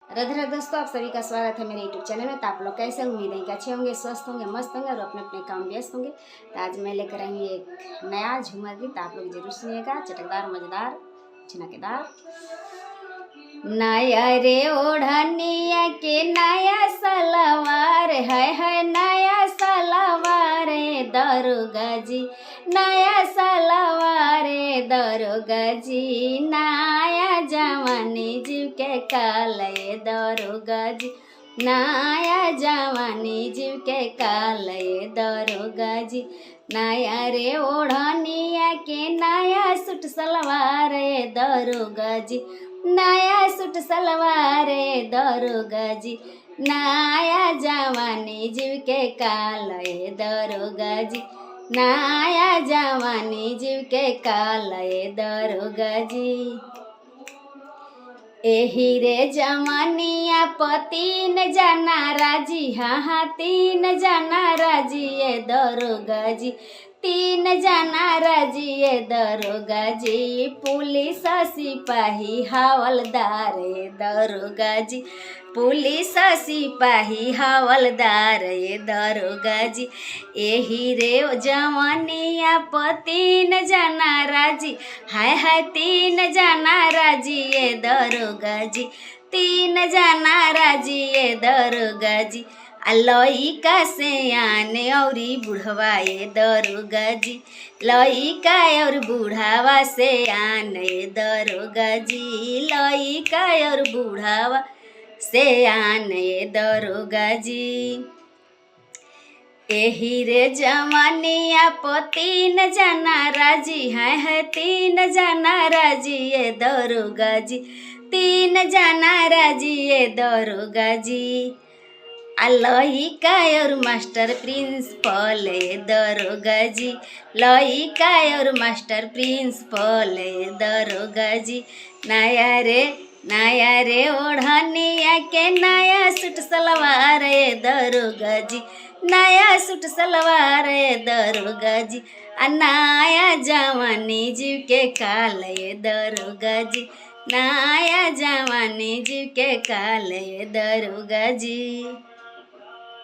राधे राधे दोस्तों, आप सभी का स्वागत है मेरे यूट्यूब चैनल में। तो आप लोग कैसे, उम्मीद है कि अच्छे होंगे, स्वस्थ होंगे, मस्त होंगे और अपने अपने काम व्यस्त होंगे। तो आज मैं लेकर आई एक नया झूमर गीत, आप लोग जरूर सुनिएगा। चटकदार, मजेदार, झनकेदार। नया रे ओढ़निया के नया सलवार है नया सलवार दरोगा जी, नया सलवार दरोगा जी, नया जवानी जीव के काल दरोगा जी, नया जवानी जीव के काल दरोगा जी। नया रे ओढ़निया के नया सूट सलवार दरोगा जी, नया सूट सलवार दरोगा जी, नया जवानी जीव के काल दरोगा जी, नया जवानी जीव के काल दरोगा जी। एही रे जवानिया तीन जना राजी, हाँ 3 जना राजी दरोगा जी, 3 जना राजी दरोगा जी, पुलिस सिपाही हवलदार दरोगा जी, पुलिस सिपाही हवलदार दरोगा जी। एही रे जवानिया 3 जना राजी, हाय 3 जना राजी दरोगा जी, 3 जना राजी दरोगा जी। लइका से आने औरी बुढ़वा दरोगा जी, लइका और बुढ़ावा से आने दरोगा जी, लइका और बुढ़ावा से आने दरोगा जी। एही रे जवानिया 3 जना राजी, है 3 जना राजी दरोगा जी, 3 जना राजी दरोगा जी। लइका और मास्टर प्रिंसिपल दरोगा जी, लइका और मास्टर प्रिंसिपल दरोगा जी। नया रे ओढ़निया के नया सूट सलवार दरोगा जी, नया सूट सलवार दरोगा जी, नया जवानी जीव के काल दरोगा जी, नया जवानी जीव के काल दरोगा जी।